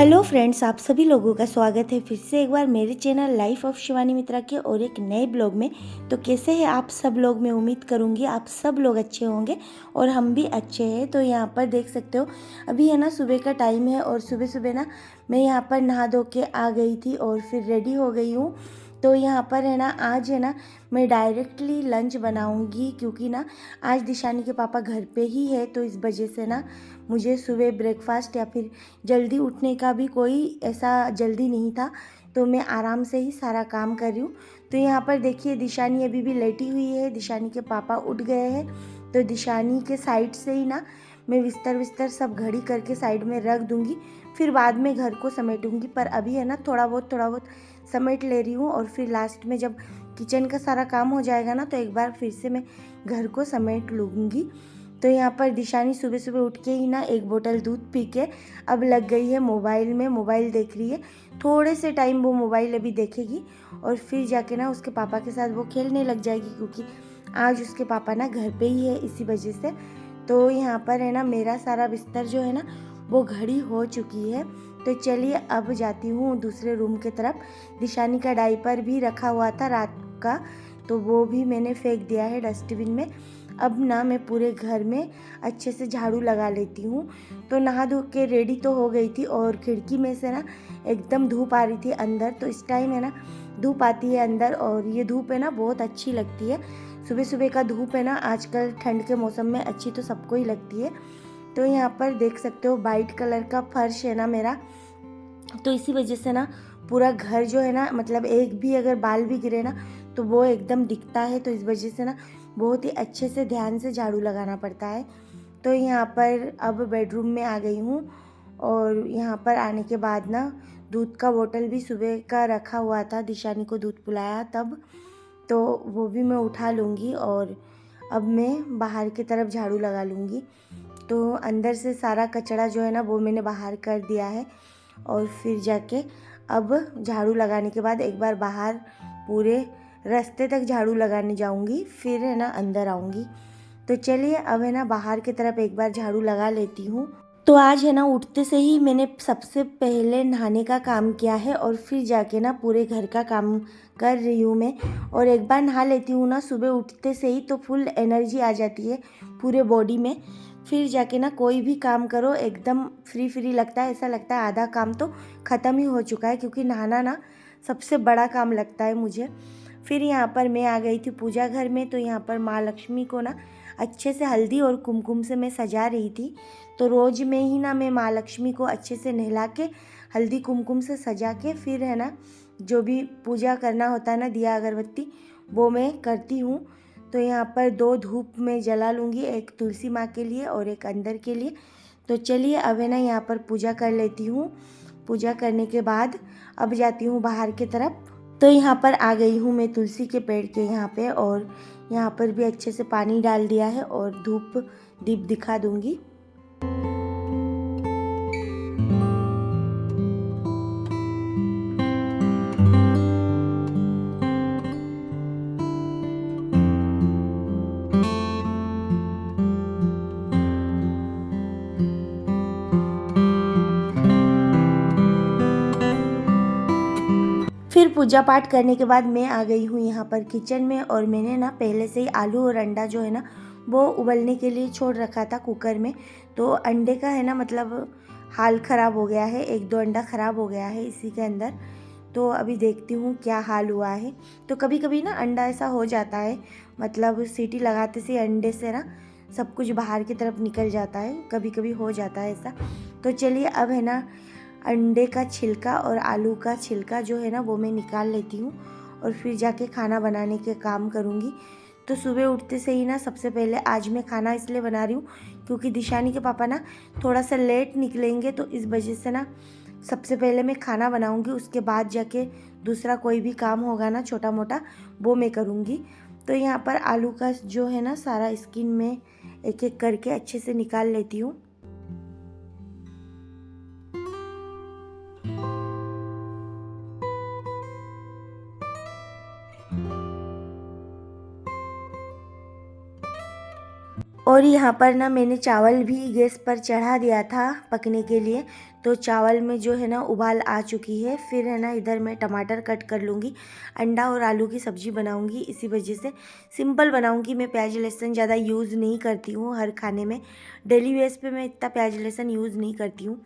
Hello friends, आप सभी लोगों का स्वागत है फिर से एक बार मेरे चैनल लाइफ ऑफ शिवानी मित्रा के और एक नए ब्लॉग में। तो कैसे हैं आप सब लोग? मैं उम्मीद करूंगी आप सब लोग अच्छे होंगे और हम भी अच्छे हैं। तो यहाँ पर देख सकते हो, अभी है ना सुबह का टाइम है और सुबह सुबह ना मैं यहाँ पर नहा धो के आ गई थी और फिर रेडी हो गई हूँ। तो यहाँ पर है ना, आज है ना मैं डायरेक्टली लंच बनाऊंगी क्योंकि ना आज दिशानी के पापा घर पे ही है। तो इस वजह से ना मुझे सुबह ब्रेकफास्ट या फिर जल्दी उठने का भी कोई ऐसा जल्दी नहीं था, तो मैं आराम से ही सारा काम कर रही हूँ। तो यहाँ पर देखिए, दिशानी अभी भी लेटी हुई है, दिशानी के पापा उठ गए हैं। तो दिशानी के साइड से ही ना मैं बिस्तर विस्तर सब घड़ी करके साइड में रख दूँगी, फिर बाद में घर को समेटूँगी। पर अभी है ना थोड़ा बहुत समेट ले रही हूँ और फिर लास्ट में जब किचन का सारा काम हो जाएगा ना तो एक बार फिर से मैं घर को समेट लूँगी। तो यहाँ पर दिशानी सुबह सुबह उठ के ही ना एक बोतल दूध पी के अब लग गई है मोबाइल में, मोबाइल देख रही है। थोड़े से टाइम वो मोबाइल अभी देखेगी और फिर जाके ना उसके पापा के साथ वो खेलने लग जाएगी, क्योंकि आज उसके पापा ना घर पे ही है, इसी वजह से। तो यहाँ पर है ना मेरा सारा बिस्तर जो है ना वो घड़ी हो चुकी है। तो चलिए अब जाती हूँ दूसरे रूम की तरफ। दिशानी का डायपर भी रखा हुआ था रात का, तो वो भी मैंने फेंक दिया है डस्टबिन में। अब ना मैं पूरे घर में अच्छे से झाड़ू लगा लेती हूँ। तो नहा धो के रेडी तो हो गई थी और खिड़की में से ना एकदम धूप आ रही थी अंदर। तो इस टाइम है ना धूप आती है अंदर और ये धूप है ना बहुत अच्छी लगती है। सुबह सुबह का धूप है ना आजकल ठंड के मौसम में अच्छी तो सबको ही लगती है। तो यहाँ पर देख सकते हो वाइट कलर का फर्श है ना मेरा, तो इसी वजह से ना पूरा घर जो है ना, मतलब एक भी अगर बाल भी गिरे ना तो वो एकदम दिखता है। तो इस वजह से ना बहुत ही अच्छे से ध्यान से झाड़ू लगाना पड़ता है। तो यहाँ पर अब बेडरूम में आ गई हूँ और यहाँ पर आने के बाद ना दूध का बोतल भी सुबह का रखा हुआ था, दिशानी को दूध पिलाया तब, तो वो भी मैं उठा लूँगी और अब मैं बाहर की तरफ झाड़ू लगा लूँगी। तो अंदर से सारा कचरा जो है ना वो मैंने बाहर कर दिया है और फिर जाके अब झाड़ू लगाने के बाद एक बार बाहर पूरे रास्ते तक झाड़ू लगाने जाऊंगी, फिर है ना अंदर आऊंगी। तो चलिए अब है ना बाहर की तरफ एक बार झाड़ू लगा लेती हूँ। तो आज है ना उठते से ही मैंने सबसे पहले नहाने का काम किया है और फिर जाके ना पूरे घर का काम कर रही हूँ मैं। और एक बार नहा लेती हूँ ना सुबह उठते से ही तो फुल एनर्जी आ जाती है पूरे बॉडी में। फिर जाके ना कोई भी काम करो एकदम फ्री फ्री लगता है, ऐसा लगता है आधा काम तो ख़त्म ही हो चुका है, क्योंकि नहाना ना सबसे बड़ा काम लगता है मुझे। फिर यहाँ पर मैं आ गई थी पूजा घर में। तो यहाँ पर माँ लक्ष्मी को ना अच्छे से हल्दी और कुमकुम से मैं सजा रही थी। तो रोज़ में ही ना मैं माँ लक्ष्मी को अच्छे से नहला के हल्दी कुमकुम से सजा के फिर है ना जो भी पूजा करना होता है ना, दिया अगरबत्ती, वो मैं करती हूँ। तो यहाँ पर 2 धूप मैं जला लूँगी, एक तुलसी माँ के लिए और एक अंदर के लिए। तो चलिए अब है ना यहाँ पर पूजा कर लेती हूँ। पूजा करने के बाद अब जाती हूँ बाहर की तरफ। तो यहाँ पर आ गई हूँ मैं तुलसी के पेड़ के यहाँ पे और यहाँ पर भी अच्छे से पानी डाल दिया है और धूप दीप दिखा दूँगी। फिर पूजा पाठ करने के बाद मैं आ गई हूँ यहाँ पर किचन में और मैंने ना पहले से ही आलू और अंडा जो है ना वो उबलने के लिए छोड़ रखा था कुकर में। तो अंडे का है ना मतलब हाल ख़राब हो गया है, 1-2 अंडा ख़राब हो गया है इसी के अंदर। तो अभी देखती हूँ क्या हाल हुआ है। तो कभी कभी ना अंडा ऐसा हो जाता है, मतलब सीटी लगाते से अंडे से ना सब कुछ बाहर की तरफ निकल जाता है, कभी कभी हो जाता है ऐसा। तो चलिए अब है ना अंडे का छिलका और आलू का छिलका जो है ना वो मैं निकाल लेती हूँ और फिर जाके खाना बनाने के काम करूँगी। तो सुबह उठते से ही ना सबसे पहले आज मैं खाना इसलिए बना रही हूँ क्योंकि दिशानी के पापा ना थोड़ा सा लेट निकलेंगे, तो इस वजह से ना सबसे पहले मैं खाना बनाऊँगी, उसके बाद जाके दूसरा कोई भी काम होगा ना छोटा मोटा वो मैं करूँगी। तो यहाँ पर आलू का जो है ना सारा स्किन में एक एक करके अच्छे से निकाल लेती हूँ। और यहाँ पर ना मैंने चावल भी गैस पर चढ़ा दिया था पकने के लिए। तो चावल में जो है ना उबाल आ चुकी है। फिर है ना इधर मैं टमाटर कट कर लूँगी, अंडा और आलू की सब्ज़ी बनाऊँगी। इसी वजह से सिंपल बनाऊँगी। मैं प्याज लहसुन ज़्यादा यूज़ नहीं करती हूँ हर खाने में, डेली बेस पे मैं इतना प्याज लहसुन यूज़ नहीं करती हूँ।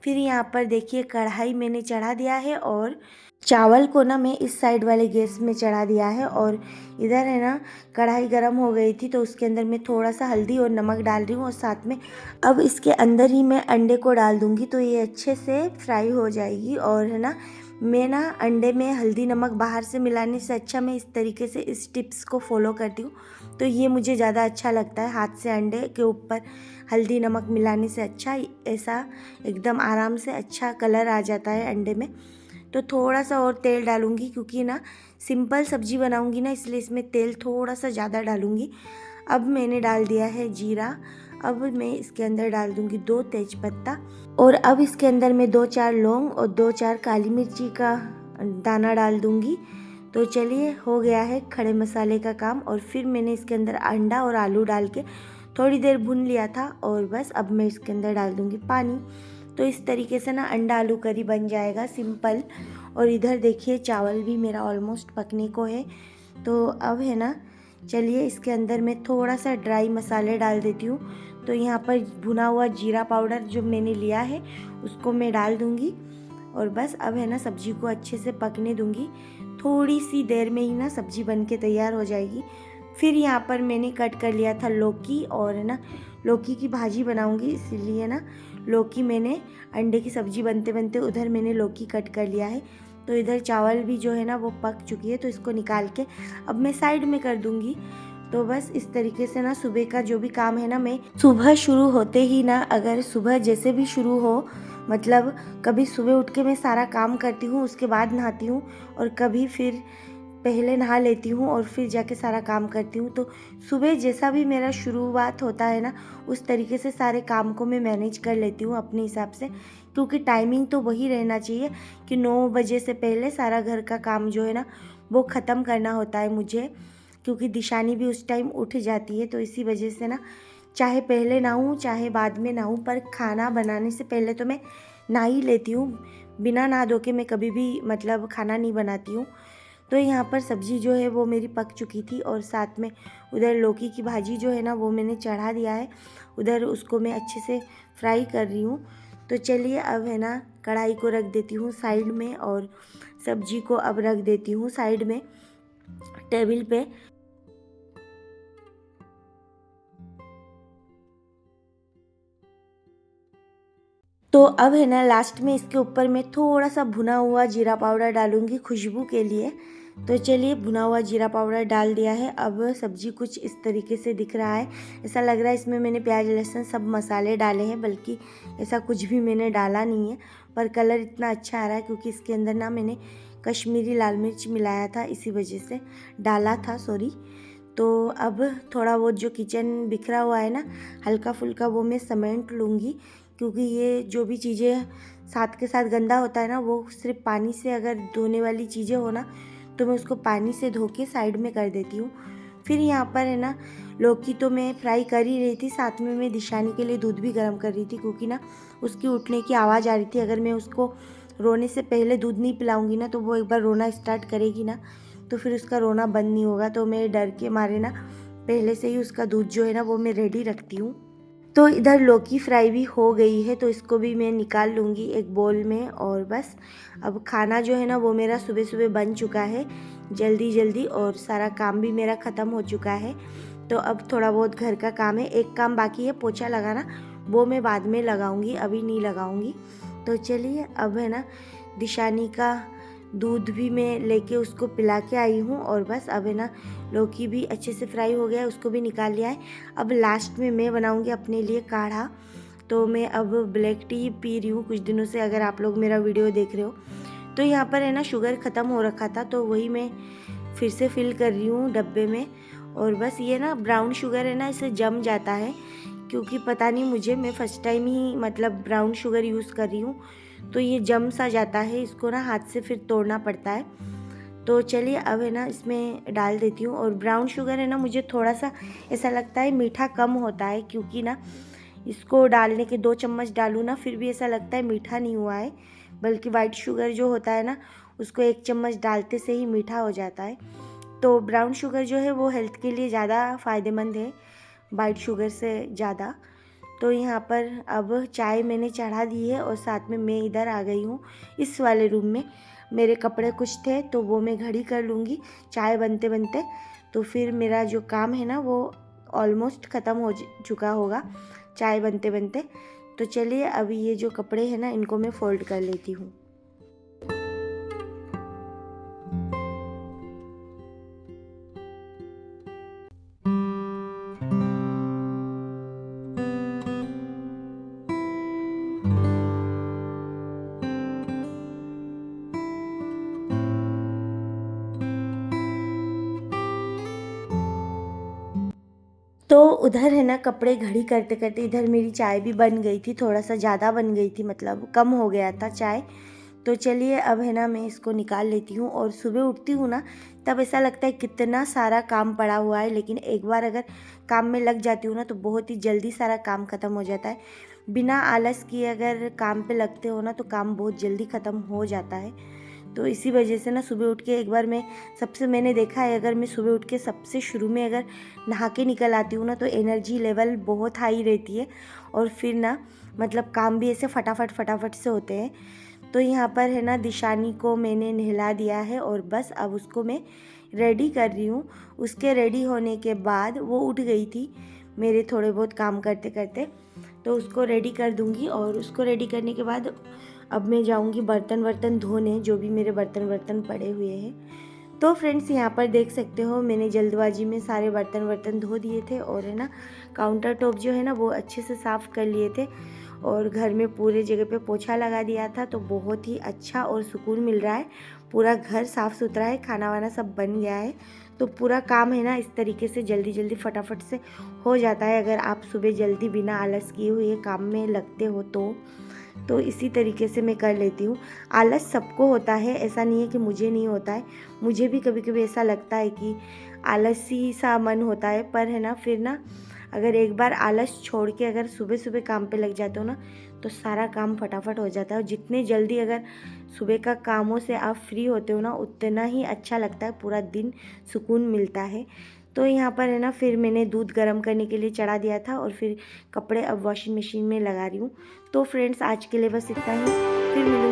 फिर यहाँ पर देखिए कढ़ाई मैंने चढ़ा दिया है और चावल को ना मैं इस साइड वाले गैस में चढ़ा दिया है। और इधर है ना कढ़ाई गर्म हो गई थी तो उसके अंदर मैं थोड़ा सा हल्दी और नमक डाल रही हूँ और साथ में अब इसके अंदर ही मैं अंडे को डाल दूँगी तो ये अच्छे से फ्राई हो जाएगी। और है ना मैं ना अंडे में हल्दी नमक बाहर से मिलाने से अच्छा मैं इस तरीके से इस टिप्स को फॉलो करती हूँ। तो ये मुझे ज़्यादा अच्छा लगता है, हाथ से अंडे के ऊपर हल्दी नमक मिलाने से अच्छा ऐसा एकदम आराम से अच्छा कलर आ जाता है अंडे में। तो थोड़ा सा और तेल डालूँगी क्योंकि ना सिंपल सब्ज़ी बनाऊँगी ना, इसलिए इसमें तेल थोड़ा सा ज़्यादा डालूँगी। अब मैंने डाल दिया है जीरा। अब मैं इसके अंदर डाल दूँगी 2 तेज़पत्ता और अब इसके अंदर मैं 2-4 लौंग और 2-4 काली मिर्ची का दाना डाल दूँगी। तो चलिए हो गया है खड़े मसाले का काम। और फिर मैंने इसके अंदर अंडा और आलू डाल के थोड़ी देर भून लिया था और बस अब मैं इसके अंदर डाल दूँगी पानी। तो इस तरीके से ना अंडा आलू करी बन जाएगा सिंपल। और इधर देखिए चावल भी मेरा ऑलमोस्ट पकने को है। तो अब है ना चलिए इसके अंदर मैं थोड़ा सा ड्राई मसाले डाल देती हूँ। तो यहाँ पर भुना हुआ जीरा पाउडर जो मैंने लिया है उसको मैं डाल दूँगी और बस अब है ना सब्जी को अच्छे से पकने दूँगी। थोड़ी सी देर में ही ना सब्जी बन के तैयार हो जाएगी। फिर यहाँ पर मैंने कट कर लिया था लौकी और है ना लौकी की भाजी बनाऊँगी, इसीलिए ना लौकी मैंने अंडे की सब्ज़ी बनते बनते उधर मैंने लौकी कट कर लिया है। तो इधर चावल भी जो है ना वो पक चुकी है तो इसको निकाल के अब मैं साइड में कर दूँगी। तो बस इस तरीके से ना सुबह का जो भी काम है ना, मैं सुबह शुरू होते ही ना, अगर सुबह जैसे भी शुरू हो, मतलब कभी सुबह उठ के मैं सारा काम करती हूँ उसके बाद नहाती हूँ और कभी फिर पहले नहा लेती हूँ और फिर जाके सारा काम करती हूँ। तो सुबह जैसा भी मेरा शुरुआत होता है ना उस तरीके से सारे काम को मैं मैनेज कर लेती हूँ अपने हिसाब से, क्योंकि टाइमिंग तो वही रहना चाहिए कि 9 बजे से पहले सारा घर का काम जो है ना वो ख़त्म करना होता है मुझे, क्योंकि दिशानी भी उस टाइम उठ जाती है। तो इसी वजह से ना चाहे पहले नहाऊँ चाहे बाद में नहाऊँ, पर खाना बनाने से पहले तो मैं नहा ही लेती हूँ। बिना नहा धो के मैं कभी भी मतलब खाना नहीं बनाती हूँ। तो यहाँ पर सब्ज़ी जो है वो मेरी पक चुकी थी और साथ में उधर लौकी की भाजी जो है ना वो मैंने चढ़ा दिया है, उधर उसको मैं अच्छे से फ्राई कर रही हूँ। तो चलिए अब है ना कढ़ाई को रख देती हूँ साइड में और सब्जी को अब रख देती हूँ साइड में टेबल पे। तो अब है ना लास्ट में इसके ऊपर मैं थोड़ा सा भुना हुआ जीरा पाउडर डालूँगी खुशबू के लिए। तो चलिए भुना हुआ जीरा पाउडर डाल दिया है। अब सब्ज़ी कुछ इस तरीके से दिख रहा है, ऐसा लग रहा है इसमें मैंने प्याज लहसुन सब मसाले डाले हैं, बल्कि ऐसा कुछ भी मैंने डाला नहीं है, पर कलर इतना अच्छा आ रहा है क्योंकि इसके अंदर ना मैंने कश्मीरी लाल मिर्च मिलाया था, इसी वजह से डाला था, सॉरी। तो अब थोड़ा बहुत जो किचन बिखरा हुआ है ना हल्का फुल्का वो मैं समेट लूँगी, क्योंकि ये जो भी चीज़ें साथ के साथ गंदा होता है ना वो सिर्फ पानी से, अगर धोने वाली चीज़ें हो ना तो मैं उसको पानी से धो के साइड में कर देती हूँ। फिर यहाँ पर है ना लौकी तो मैं फ्राई कर ही रही थी, साथ में मैं दिशानी के लिए दूध भी गर्म कर रही थी, क्योंकि ना उसकी उठने की आवाज़ आ रही थी। अगर मैं उसको रोने से पहले दूध नहीं पिलाऊंगी ना तो वो एक बार रोना स्टार्ट करेगी ना, तो फिर उसका रोना बंद नहीं होगा। तो मैं डर के मारे ना पहले से ही उसका दूध जो है ना वो मैं रेडी रखती हूँ। तो इधर लौकी फ्राई भी हो गई है तो इसको भी मैं निकाल लूँगी एक बोल में। और बस अब खाना जो है ना वो मेरा सुबह सुबह बन चुका है जल्दी जल्दी, और सारा काम भी मेरा ख़त्म हो चुका है। तो अब थोड़ा बहुत घर का काम है, एक काम बाकी है पोछा लगाना, वो मैं बाद में लगाऊंगी, अभी नहीं लगाऊंगी। तो चलिए अब है ना दिशानी का दूध भी मैं लेके उसको पिला के आई हूँ और बस अब है ना लौकी भी अच्छे से फ्राई हो गया है, उसको भी निकाल लिया है। अब लास्ट में मैं बनाऊँगी अपने लिए काढ़ा। तो मैं अब ब्लैक टी पी रही हूँ कुछ दिनों से, अगर आप लोग मेरा वीडियो देख रहे हो। तो यहाँ पर है ना शुगर ख़त्म हो रखा था तो वही मैं फिर से फिल कर रही हूँ डब्बे में। और बस ये ना ब्राउन शुगर है ना इसे जम जाता है, क्योंकि पता नहीं मुझे, मैं फ़र्स्ट टाइम ही मतलब ब्राउन शुगर यूज़ कर रही हूँ, तो ये जम सा जाता है, इसको ना हाथ से फिर तोड़ना पड़ता है। तो चलिए अब है ना इसमें डाल देती हूँ। और ब्राउन शुगर है ना, मुझे थोड़ा सा ऐसा लगता है मीठा कम होता है, क्योंकि ना इसको डालने के 2 चम्मच डालूँ ना, फिर भी ऐसा लगता है मीठा नहीं हुआ है, बल्कि वाइट शुगर जो होता है ना उसको 1 चम्मच डालते से ही मीठा हो जाता है। तो ब्राउन शुगर जो है वो हेल्थ के लिए ज़्यादा फ़ायदेमंद है वाइट शुगर से ज़्यादा। तो यहाँ पर अब चाय मैंने चढ़ा दी है और साथ में मैं इधर आ गई हूँ इस वाले रूम में। मेरे कपड़े कुछ थे तो वो मैं घड़ी कर लूँगी चाय बनते बनते, तो फिर मेरा जो काम है ना वो ऑलमोस्ट ख़त्म हो चुका होगा चाय बनते बनते। तो चलिए अभी ये जो कपड़े हैं ना इनको मैं फ़ोल्ड कर लेती हूँ। तो उधर है ना कपड़े घड़ी करते करते इधर मेरी चाय भी बन गई थी, थोड़ा सा ज़्यादा बन गई थी, मतलब कम हो गया था चाय। तो चलिए अब है ना मैं इसको निकाल लेती हूँ। और सुबह उठती हूँ ना तब ऐसा लगता है कितना सारा काम पड़ा हुआ है, लेकिन एक बार अगर काम में लग जाती हूँ ना तो बहुत ही जल्दी सारा काम ख़त्म हो जाता है। बिना आलस किए अगर काम पे लगते हो ना तो काम बहुत जल्दी ख़त्म हो जाता है। तो इसी वजह से ना सुबह उठ के एक बार मैंने देखा है, अगर मैं सुबह उठ के सबसे शुरू में अगर नहा के निकल आती हूँ ना तो एनर्जी लेवल बहुत हाई रहती है, और फिर ना मतलब काम भी ऐसे फटाफट फटाफट से होते हैं। तो यहाँ पर है ना दिशानी को मैंने नहला दिया है और बस अब उसको मैं रेडी कर रही हूँ। उसके रेडी होने के बाद वो उठ गई थी मेरे थोड़े बहुत काम करते करते, तो उसको रेडी कर दूँगी। और उसको रेडी करने के बाद अब मैं जाऊँगी बर्तन धोने, जो भी मेरे बर्तन पड़े हुए हैं। तो फ्रेंड्स यहाँ पर देख सकते हो मैंने जल्दबाजी में सारे बर्तन धो दिए थे, और है ना काउंटर टॉप जो है ना वो अच्छे से साफ़ कर लिए थे, और घर में पूरे जगह पे पोछा लगा दिया था। तो बहुत ही अच्छा और सुकून मिल रहा है, पूरा घर साफ़ सुथरा है, खाना वाना सब बन गया है। तो पूरा काम है ना इस तरीके से जल्दी जल्दी फटाफट से हो जाता है, अगर आप सुबह जल्दी बिना आलस किए हुए काम में लगते हो तो इसी तरीके से मैं कर लेती हूँ। आलस सबको होता है, ऐसा नहीं है कि मुझे नहीं होता है, मुझे भी कभी कभी ऐसा लगता है कि आलसी सा मन होता है, पर है ना फिर ना अगर एक बार आलस छोड़ के अगर सुबह सुबह काम पे लग जाते हो ना तो सारा काम फटाफट हो जाता है। और जितने जल्दी अगर सुबह का कामों से आप फ्री होते हो ना उतना ही अच्छा लगता है, पूरा दिन सुकून मिलता है। तो यहाँ पर है ना फिर मैंने दूध गर्म करने के लिए चढ़ा दिया था, और फिर कपड़े अब वॉशिंग मशीन में लगा रही हूँ। तो फ्रेंड्स आज के लिए बस इतना ही, फिर मिलूँगी